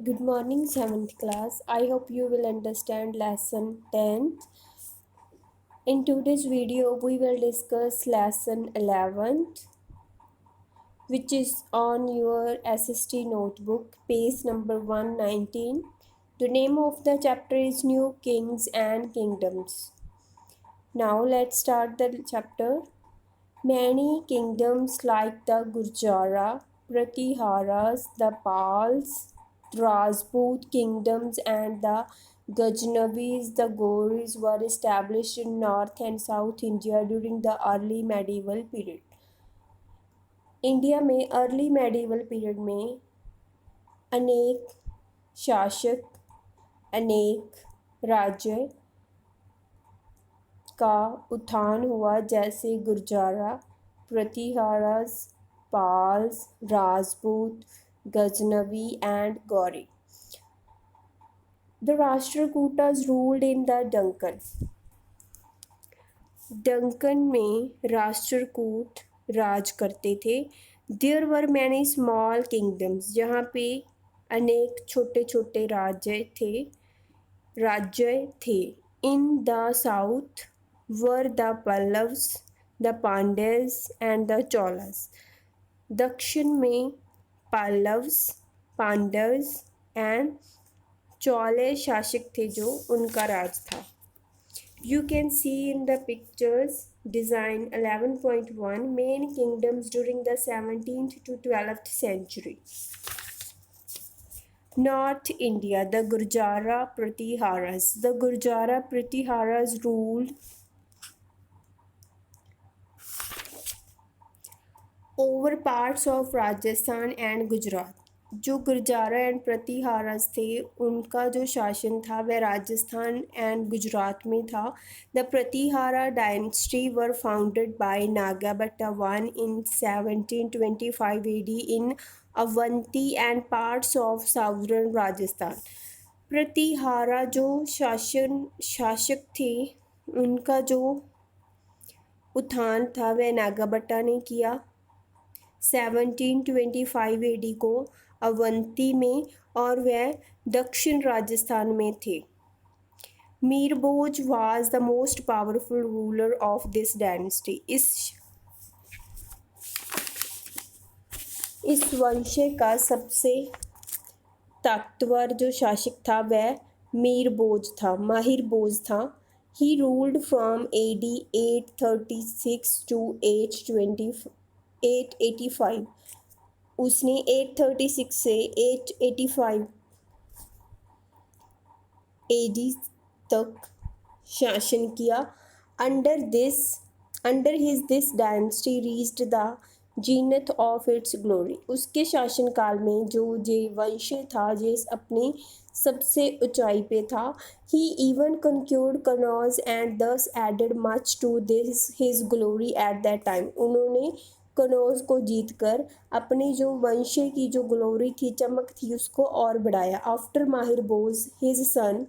Good morning, 7th class. I hope you will understand lesson 10th. In today's video, we will discuss lesson 11th, which is on your SST notebook, page number 119. The name of the chapter is New Kings and Kingdoms. Now, let's start the chapter. Many kingdoms like the Gurjara, Pratiharas, the Pals, Rajput kingdoms and the Ghaznavis, the Ghoris were established in North and South India during the early medieval period. India में early medieval period में अनेक शासक, अनेक राज्य का उत्थान हुआ जैसे Gurjara, Pratiharas, Palas, Rajput, Ghaznavi and Ghori. The Rashtrakutas ruled in the Deccan. Deccan में राष्ट्रकूट राज करते थे. There were many small kingdoms, जहाँ पे अनेक छोटे छोटे राज्य थे. In the south were the Pallavas, the Pandyas and the Cholas. दक्षिण में पल्लव्स, पांड्यस एंड चोले शासक थे जो उनका राज था. You can see in the pictures design 11.1 main kingdoms during the 17th to 12th century. North India, the Gurjara Pratiharas. The Gurjara Pratiharas ruled over parts of Rajasthan and Gujarat. जो Gurjara and प्रतिहारस थे उनका जो शासन था वह Rajasthan and Gujarat में था. The Pratihara dynasty were founded by Nagabhata one in 1725 AD in Avanti and parts of southern Rajasthan. Pratihara जो शासक थे उनका जो उत्थान था वह नागाबट्टा ने किया 1725 AD को अवंती में, और वह दक्षिण राजस्थान में थे. Mihir Bhoj was the most powerful ruler of this dynasty. इस वंश का सबसे ताकतवर जो शासक था वह माहिर भोज था. He ruled from AD 836 to 885. उसने 836 से 885 AD तक शासन किया. Under his this dynasty reached the Zeenat of its glory. उसके शासनकाल में जो ये वंश था ये अपनी सबसे ऊंचाई पे था. He even conquered Kannauj and this added much to this his glory at that time. उन्होंने कनौज को जीतकर अपनी जो वंश की जो ग्लोरी थी, चमक थी, उसको और बढ़ाया. आफ्टर माहिर बोज हिज सन,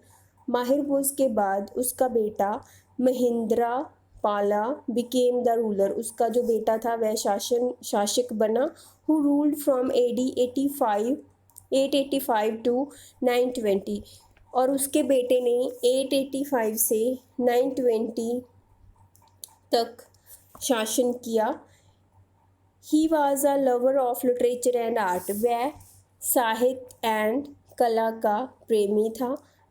माहिर बोज के बाद उसका बेटा महेंद्रा पाला बिकेम द रूलर. उसका जो बेटा था वह शासक बना. Who ruled from AD 885 to 920. और उसके बेटे ने 885 से 920 तक शासन किया. He was a lover of literature and art. वह साहित्य एंड कला का प्रेमी था.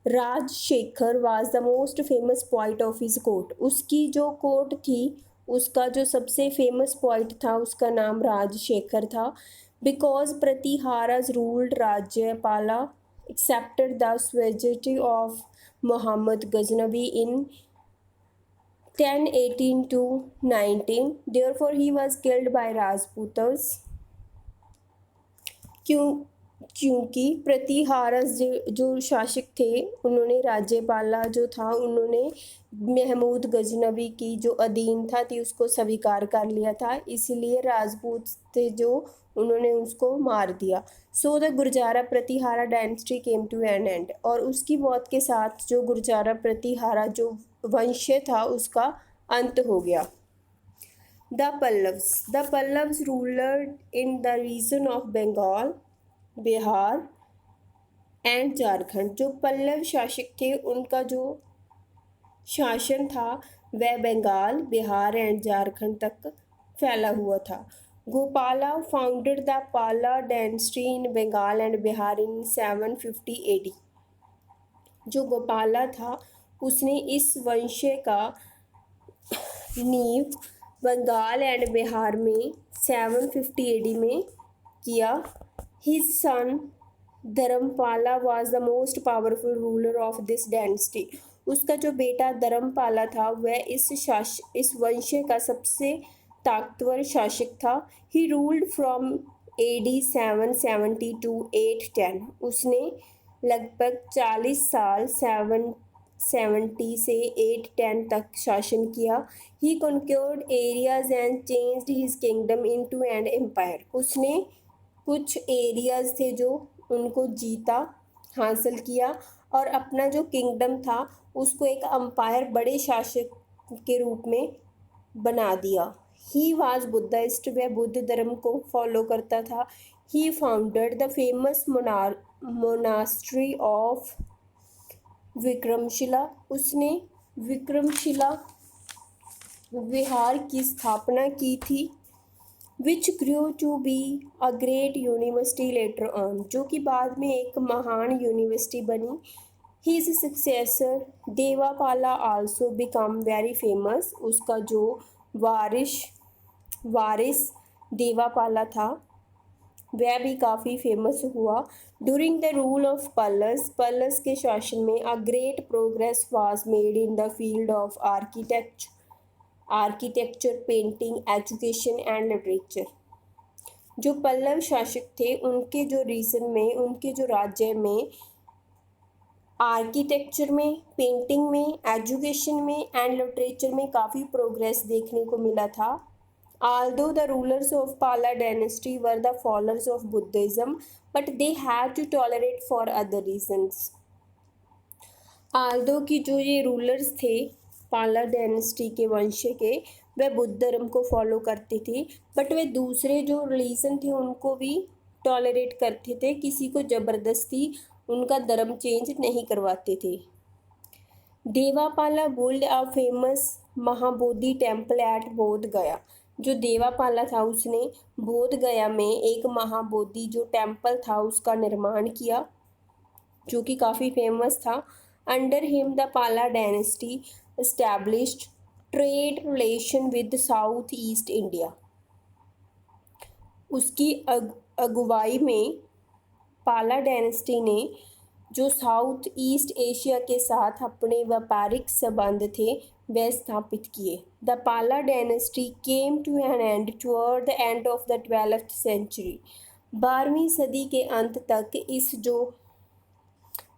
Rajshekhar was the most famous poet of his court. उसकी जो कोर्ट थी उसका जो सबसे फेमस पोइट था उसका नाम राजशेखर था. Because Pratiharas ruled Rajyapala accepted the suzerainty of Muhammad Ghaznavi in 1018 to 19. Therefore, he was killed by Rajputas. क्योंकि प्रतिहारस जो शासक थे उन्होंने राज्यपाला जो था उन्होंने महमूद गजनवी की जो अधीन था थी उसको स्वीकार कर लिया था, इसलिए राजपूत थे जो उन्होंने उसको मार दिया. So the Gurjara Pratihara dynasty came to an end. और उसकी मौत के साथ जो गुर्जारा प्रतिहारा जो वंश था उसका अंत हो गया. The Pallavas ruler in the region of Bengal, Bihar, and Jharkhand. जो पल्लव शासक थे उनका जो शासन था वह बंगाल, बिहार एंड झारखंड तक फैला हुआ था। Gopala founded the Pala dynasty in Bengal and Bihar in 750 AD। जो गोपाला था उसने इस वंश का नींव बंगाल एंड बिहार में 750 AD में किया। His son Dharmapala was the most powerful ruler of this dynasty. उसका जो बेटा धर्मपाला था वह इस वंश का सबसे ताकतवर शासक था। He ruled from AD 770 to 810। उसने लगभग 40 साल 770 से 810 तक शासन किया। He conquered areas and changed his kingdom into an empire. उसने कुछ एरियाज थे जो उनको जीता, हासिल किया और अपना जो किंगडम था उसको एक अम्पायर, बड़े शासक के रूप में बना दिया। He was Buddhist. वह बुद्ध धर्म को फॉलो करता था। He founded the famous monastery of Vikramshila. उसने विक्रमशिला विहार की स्थापना की थी। Which grew to be a great university later on. जो कि बाद में एक महान यूनिवर्सिटी बनी। His successor Devapala also became very famous. उसका जो वारिस देवापाला था वह भी काफ़ी फेमस हुआ। During the rule of plus के शासन में a great progress was made in the field of architecture, painting, education and literature. जो पल्लव शासक थे उनके जो रीजन में, उनके जो राज्य में आर्किटेक्चर में, पेंटिंग में, एजुकेशन में एंड लिटरेचर में काफ़ी प्रोग्रेस देखने को मिला था। Although the rulers of Pala dynasty were the followers of Buddhism, but they had to tolerate for other reasons. Although कि जो ये रूलर्स थे पाला डायनेस्टी के वंश के, वह बुद्ध धर्म को फॉलो करते थे, बट वे दूसरे जो रिलीजन थे उनको भी टॉलरेट करते थे, किसी को ज़बरदस्ती उनका धर्म चेंज नहीं करवाते थे। Devapala build a famous Mahabodhi temple at Bodh Gaya. जो देवापाला था उसने बोध गया में एक महाबोधि जो टेम्पल था उसका निर्माण किया, जो कि काफ़ी फेमस था। Under him the Pala dynasty established trade relation with south east India. उसकी अगुवाई में पाला डायनेस्टी ने जो साउथ ईस्ट एशिया के साथ अपने व्यापारिक संबंध थे वह स्थापित किए। The Pala dynasty came to an end toward the end of the 12th century. 12वीं सदी के अंत तक इस जो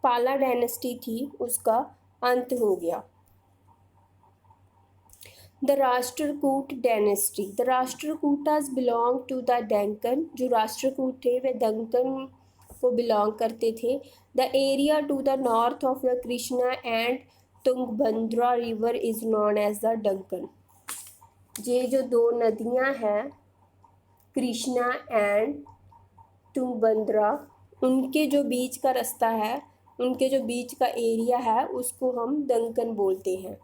पाला डायनेस्टी थी उसका अंत हो गया। The Rashtrakuta dynasty. The Rashtrakutas belong to the Deccan. जो राष्ट्रकूट थे वे दक्कन को बिलोंग करते थे। The area to the north of the Krishna and Tungabhadra river is known as the Deccan. ये जो दो नदियां हैं कृष्णा एंड तुंगभद्रा, उनके जो बीच का रास्ता है, उनके जो बीच का एरिया है उसको हम डेक्कन बोलते हैं।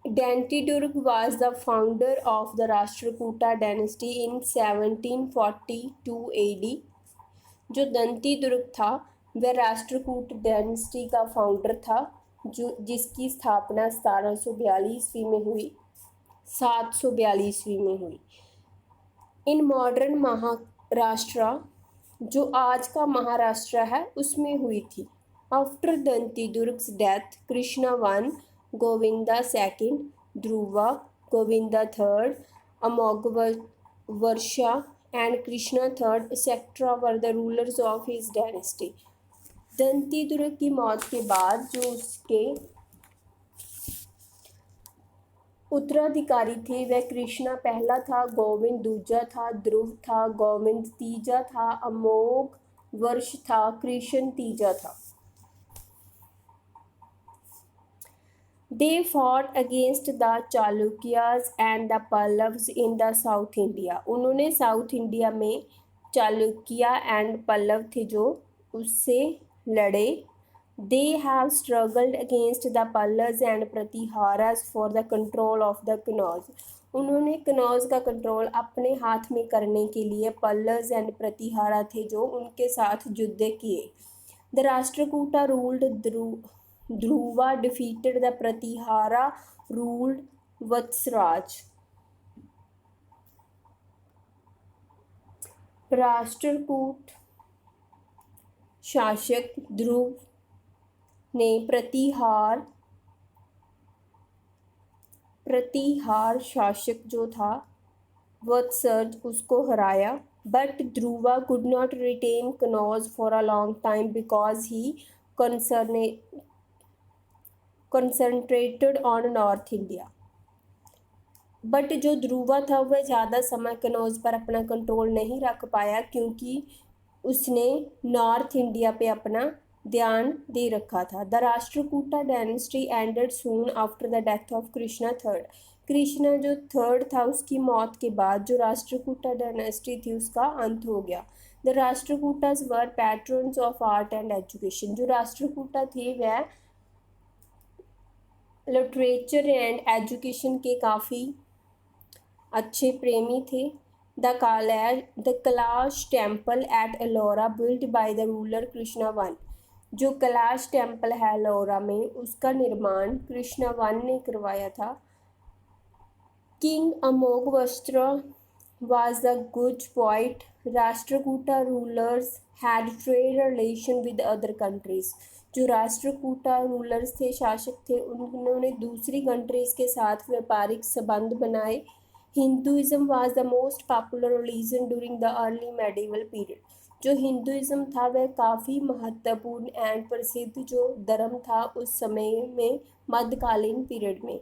Dantidurg was the founder of the Rashtrakuta dynasty in 1742 AD। जो दंती दुर्ग था वह राष्ट्रकूट डायनेस्टी का फाउंडर था, जो जिसकी स्थापना 742 में हुई। इन मॉडर्न महाराष्ट्र, जो आज का महाराष्ट्र है, उसमें हुई थी। After Danti Durga's death Krishna one, Govinda second, Dhruva, Govinda third, Amoghavarsha and Krishna third etcetera were the rulers of his dynasty. Danti Durga की मौत के बाद जो उसके उत्तराधिकारी थे वह कृष्णा पहला था, गोविंद दूजा था, ध्रुव था, गोविंद तीजा था, अमोघ वर्ष था, कृष्ण तीजा था। They fought against the Chalukyas and the Pallavas in the South India। उन्होंने साउथ इंडिया में चालुक्या एंड पल्लव थे जो उससे लड़े। They have struggled against the Pallavas and Pratiharas for the control of the Kannauj. उन्होंने कनौज का कंट्रोल अपने हाथ में करने के लिए पल्लव्स एंड प्रतिहारा थे जो उनके साथ युद्ध किए। The Rashtrakuta ruled Dhruva defeated the Pratihara ruled Vatsaraj. Rashtrakuta शासक ध्रुव ने प्रतिहार शासक जो था वत्सर्ज उसको हराया। But Dhruva could not retain Kannauj for a long time because he concentrated on north India. But जो ध्रुवा था वह ज़्यादा समय कनौज पर अपना कंट्रोल नहीं रख पाया क्योंकि उसने नॉर्थ इंडिया पे अपना ध्यान दे रखा था। The Rashtrakuta dynasty ended soon after the death of Krishna third. Krishna जो थर्ड था उसकी मौत के बाद जो राष्ट्रकूटा डायनेस्टी थी उसका अंत हो गया। The Rashtrakutas were patrons of art and education. जो राष्ट्रकूटा थे वह लिटरेचर एंड एजुकेशन के काफ़ी अच्छे प्रेमी थे। The Kailash temple at Ellora built by the ruler Krishna one. जो कैलाश टेम्पल है एलोरा में उसका निर्माण कृष्णा वन ने करवाया था। किंग अमोघवस्त्र was a good poet. Rashtrakuta rulers had trade relation with other countries. जो राष्ट्रकूटा रूलर्स थे, शासक थे, उन्होंने दूसरी कंट्रीज के साथ व्यापारिक संबंध बनाए। Hinduism was the most popular religion during the early medieval period. जो हिंदुइज्म था वह काफ़ी महत्वपूर्ण एंड प्रसिद्ध जो धर्म था उस समय में मध्यकालीन पीरियड में।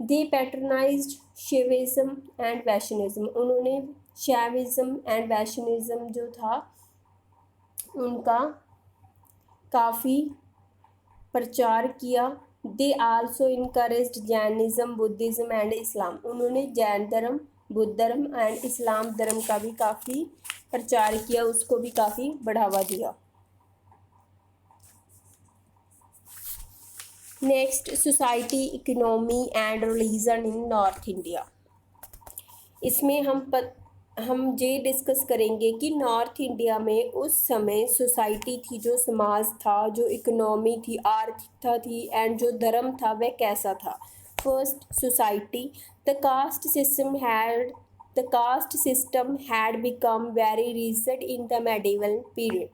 दे पैटर्नाइज्ड शैविज्म एंड वैशनिज्म। उन्होंने शैविज्म एंड वैशनिज्म जो था उनका काफ़ी प्रचार किया। They also encouraged Jainism Buddhism and Islam. उन्होंने जैन धर्म, बुद्ध धर्म एंड इस्लाम धर्म का भी काफ़ी प्रचार किया, उसको भी काफ़ी बढ़ावा दिया। Next, society, economy and religion in north India. इसमें हम ये डिस्कस करेंगे कि नॉर्थ इंडिया में उस समय सोसाइटी थी, जो समाज था, जो इकोनॉमी थी, आर्थिकता थी एंड जो धर्म था वह कैसा था। First, society. The caste system had become very rigid in the medieval period.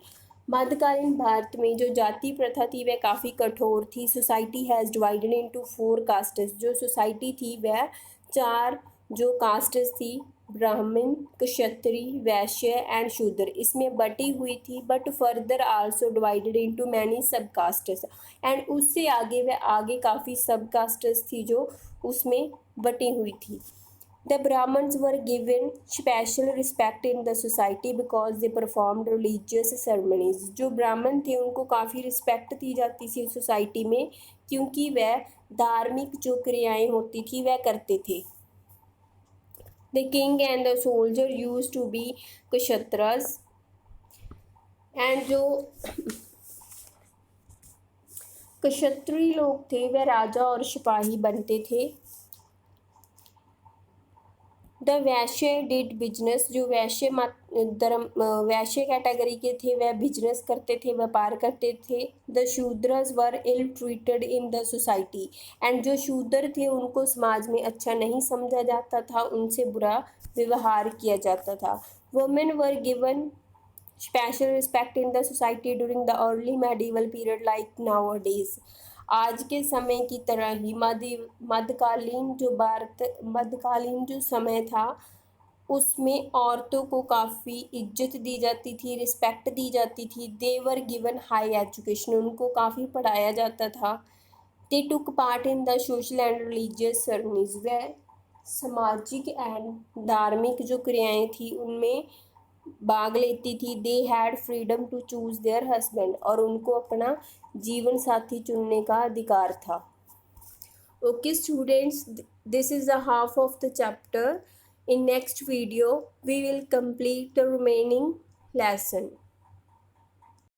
मध्यकालीन भारत में जो जाति प्रथा थी वह काफ़ी कठोर थी। Society has divided into 4 castes. जो सोसाइटी थी वह 4 जो कास्ट्स थी, ब्राह्मण, क्षत्रिय, वैश्य एंड शूद्र, इसमें बटी हुई थी। But further also divided into many सब कास्ट्स एंड उससे आगे वह आगे काफ़ी सब कास्ट्स थी जो उसमें बटी हुई थी। The Brahmins were given special respect in the society because they performed religious ceremonies. जो ब्राह्मण थे उनको काफ़ी रिस्पेक्ट दी जाती थी सोसाइटी में क्योंकि वह धार्मिक जो क्रियाएं होती थी वह करते थे। The king and the soldier used to be kshatras and जो क्षत्रिय लोग थे वह राजा और सिपाही बनते थे। The Vysya did business. जो वैश्य वैश्य कैटेगरी के थे वह बिजनेस करते थे, व्यापार करते थे। The Shudras were ill treated in the society and जो शूद्र थे उनको समाज में अच्छा नहीं समझा जाता था, उनसे बुरा व्यवहार किया जाता था। Women were given special respect in the society during the early medieval period like nowadays. आज के समय की तरह ही मध्यकालीन जो समय था उसमें औरतों को काफ़ी इज्जत दी जाती थी, रिस्पेक्ट दी जाती थी। They were given high education, उनको काफ़ी पढ़ाया जाता था। They took part in the social and religious ceremonies. वह सामाजिक एंड धार्मिक जो क्रियाएं थी उनमें भाग लेती थी। They had freedom to choose their husband, और उनको अपना जीवन साथी चुनने का अधिकार था। Okay students, this is the half of the chapter. In next video we will complete the remaining lesson.